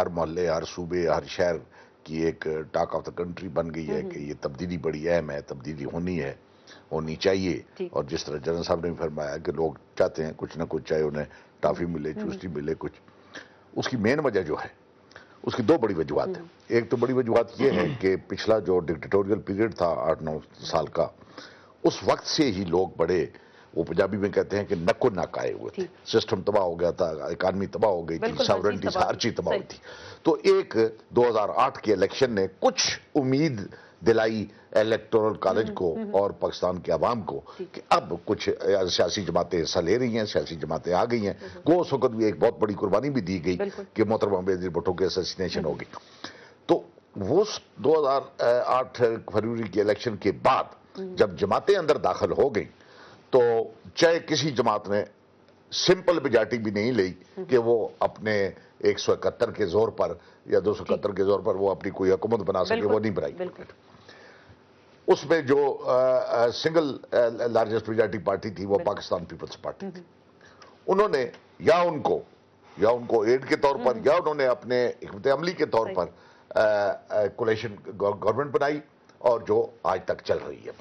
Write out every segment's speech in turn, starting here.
ہر محلے، ہر صوبے، ہر شہر کی ایک ٹاک آف دا کنٹری بن گئی ہے کہ یہ تبدیلی بڑی اہم ہے، تبدیلی ہونی چاہیے. اور جس طرح جنرل صاحب نے بھی فرمایا کہ لوگ چاہتے ہیں کچھ نہ کچھ، چاہے انہیں ٹافی ملے، چوسٹی ملے، کچھ. اس کی مین وجہ جو ہے، اس کی دو بڑی وجوہات ہیں. ایک تو بڑی وجوہات یہ ہے کہ پچھلا جو ڈکٹیٹوریل پیریڈ تھا 8-9 سال کا، اس وقت سے ہی لوگ بڑے، وہ پنجابی میں کہتے ہیں کہ نکو نک آئے ہوئے تھے. سسٹم تباہ ہو گیا تھا، اکانومی تباہ ہو گئی تھی، ساورنٹی ہر چیز تباہ ہوئی تھی. تو ایک 2008 کے الیکشن نے کچھ امید دلائی الیکٹورل کالج کو اور پاکستان کے عوام کو کہ اب کچھ سیاسی جماعتیں حصہ لے رہی ہیں، سیاسی جماعتیں آ گئی ہیں. گو اس وقت بھی ایک بہت بڑی قربانی بھی دی گئی کہ محترمہ بینظیر بھٹو کے اسیسینیشن ہو گئی. تو وہ 2008 فروری کے الیکشن کے بعد جب جماعتیں اندر داخل ہو گئیں تو چاہے کسی جماعت نے سمپل میجارٹی بھی نہیں لی کہ وہ اپنے 171 کے زور پر یا 271 کے زور پر وہ اپنی کوئی حکومت بنا سکے، وہ نہیں بنائی. اس میں جو سنگل لارجسٹ میجارٹی پارٹی تھی وہ پاکستان پیپلز پارٹی تھی. انہوں نے یا ان کو ایڈ کے طور پر یا انہوں نے اپنے حکمت عملی کے طور پر کولیشن گورنمنٹ بنائی اور جو آج تک چل رہی ہے.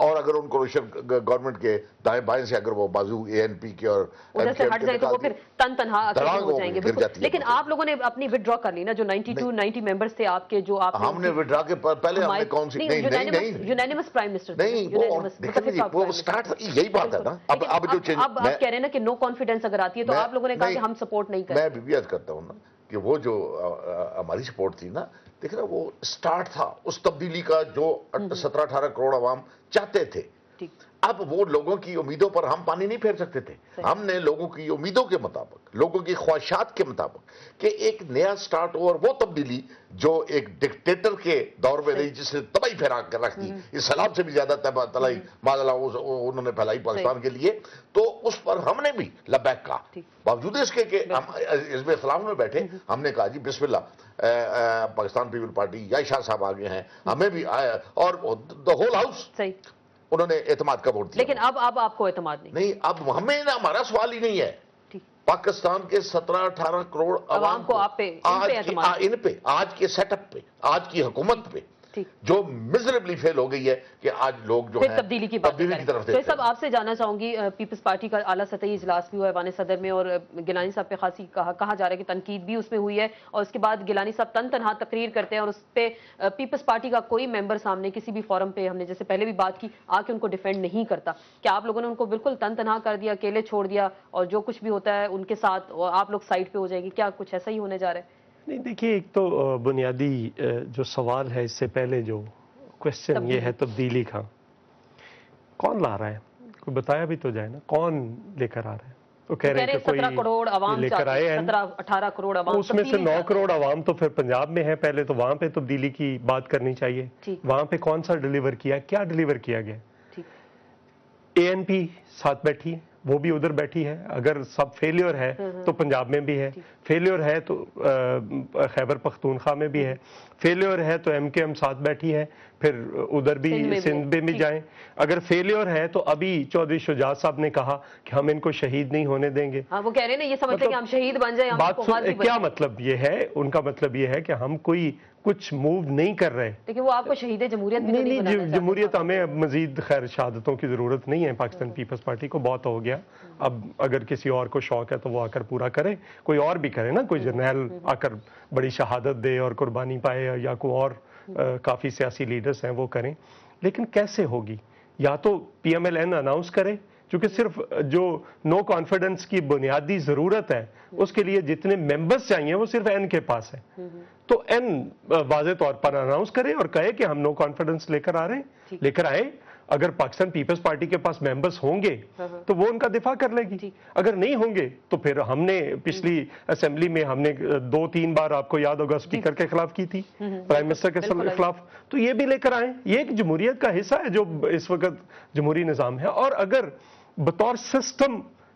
اور اگر ان کولیشن گورنمنٹ کے دائیں بائیں سے اگر وہ بازو اے این پی کے اور ادھر سے ہٹ جائے تو وہ پھر تنہا ہو جائیں گے. لیکن آپ لوگوں نے اپنی وڈرا کر لی نا، جو 90 ممبرز تھے آپ کے، جو آپ ہم نے وڈرا کے پہلے ہم نے کون سی یونانیمس پرائم منسٹر نہیں، وہ سٹارٹ یہی بات ہے نا. اب آپ کہہ رہے ہیں نا کہ نو کانفیڈنس اگر آتی ہے تو آپ لوگوں نے کہا کہ ہم سپورٹ نہیں کریں. میں بھی عرض کرتا ہوں نا کہ وہ جو ہماری سپورٹ تھی نا، دیکھ رہا وہ سٹارٹ تھا اس تبدیلی کا جو 17-18 کروڑ عوام چاہتے تھے. اب وہ لوگوں کی امیدوں پر ہم پانی نہیں پھیر سکتے تھے. ہم نے لوگوں کی امیدوں کے مطابق، لوگوں کی خواہشات کے مطابق کہ ایک نیا سٹارٹ ہو، اور وہ تبدیلی جو ایک ڈکٹیٹر کے دور میں رہی جس نے تباہی پھیلا کر رکھ دی، اس سیلاب سے بھی زیادہ تباہی انہوں نے پھیلائی پاکستان کے لیے، تو اس پر ہم نے بھی لبیک کہا. باوجود اس کے کہ ہم حزب اختلاف میں بیٹھے، ہم نے کہا جی بسم اللہ، پاکستان پیپل پارٹی یا شاہ صاحب آگے ہیں، ہمیں بھی آیا، اور دا ہول ہاؤس انہوں نے اعتماد کا ووٹ دیا. لیکن اب آپ کو اعتماد نہیں. اب ہمیں نا، ہمارا سوال ہی نہیں ہے. پاکستان کے 17-18 کروڑ عوام کو آپ پہ، ان پہ، آج کے سیٹ اپ پہ، آج کی حکومت پہ جو مزریبلی فیل ہو گئی ہے کہ آج لوگ جو ہیں تبدیلی کی طرف دیکھتے ہیں. صاحب آپ سے جاننا چاہوں گی، پیپلز پارٹی کا اعلیٰ سطحی اجلاس بھی ہوا ہے ایوان صدر میں، اور گیلانی صاحب پہ خاصی کہا جا رہا ہے کہ تنقید بھی اس میں ہوئی ہے، اور اس کے بعد گیلانی صاحب تنہا تقریر کرتے ہیں اور اس پہ پیپلز پارٹی کا کوئی ممبر سامنے کسی بھی فورم پہ، ہم نے جیسے پہلے بھی بات کی، آ کے ان کو ڈیفینڈ نہیں کرتا. کیا آپ لوگوں نے ان کو بالکل تنہا کر دیا، اکیلے چھوڑ دیا، اور جو کچھ بھی ہوتا ہے ان کے ساتھ آپ لوگ سائڈ پہ ہو جائیں گے؟ کیا کچھ ایسا ہی ہونے جا رہا ہے؟ نہیں دیکھیے، ایک تو بنیادی جو سوال ہے، اس سے پہلے جو کوشچن یہ ہے تبدیلی کا کون لا رہا ہے؟ کوئی بتایا بھی تو جائے نا، کون لے کر آ رہا ہے؟ تو کہہ رہے ہیں کہ 17 کروڑ عوام لے کر آئے ہیں، 17-18 کروڑ عوام، اس میں سے 9 کروڑ عوام تو پھر پنجاب میں ہے. پہلے تو وہاں پہ تبدیلی کی بات کرنی چاہیے. وہاں پہ کون سا ڈیلیور کیا، کیا ڈیلیور کیا گیا؟ اے این پی ساتھ بیٹھی ہے، وہ بھی ادھر بیٹھی ہے. اگر سب فیلیور ہے تو پنجاب میں بھی ہے، فیلیور ہے تو خیبر پختونخوا میں بھی ہے، فیلیور ہے تو ایم کے ایم ساتھ بیٹھی ہے، پھر ادھر بھی سندھ میں بھی جائیں. اگر فیلیور ہے تو ابھی چودھری شجاعت صاحب نے کہا کہ ہم ان کو شہید نہیں ہونے دیں گے. وہ کہہ رہے ہیں نا، یہ سمجھتے ہیں کہ ہم شہید بن جائیں. کیا مطلب یہ ہے؟ ان کا مطلب یہ ہے کہ ہم کوئی کچھ موو نہیں کر رہے. لیکن وہ آپ کو شہید جمہوریت بھی نہیں، جمہوریت ہمیں مزید خیر شہادتوں کی ضرورت نہیں ہے. پاکستان پیپلز پارٹی کو بہت ہو گیا. اب اگر کسی اور کو شوق ہے تو وہ آ کر پورا کرے، کوئی اور بھی کرے نا، کوئی جرنیل آ کر بڑی شہادت دے اور قربانی پائے، یا کوئی اور کافی سیاسی لیڈرز ہیں وہ کریں. لیکن کیسے ہوگی؟ یا تو P M L N announce کرے، چونکہ صرف جو نو کانفیڈنس کی بنیادی ضرورت ہے اس کے لیے جتنے ممبرز چاہیے وہ صرف این کے پاس ہیں، تو این واضح طور پر اناؤنس کرے اور کہے کہ ہم نو کانفیڈنس لے کر آ رہے ہیں، لے کر آئیں. اگر پاکستان پیپلز پارٹی کے پاس ممبرز ہوں گے تو وہ ان کا دفاع کر لے گی. اگر نہیں ہوں گے تو پھر ہم نے پچھلی اسمبلی میں ہم نے 2-3 بار، آپ کو یاد ہوگا، اسپیکر کے خلاف کی تھی، پرائم منسٹر کے خلاف. تو یہ بھی لے کر آئیں. یہ ایک جمہوریت کا حصہ ہے جو اس وقت جمہوری نظام ہے. اور اگر بطور سسٹم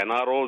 NRO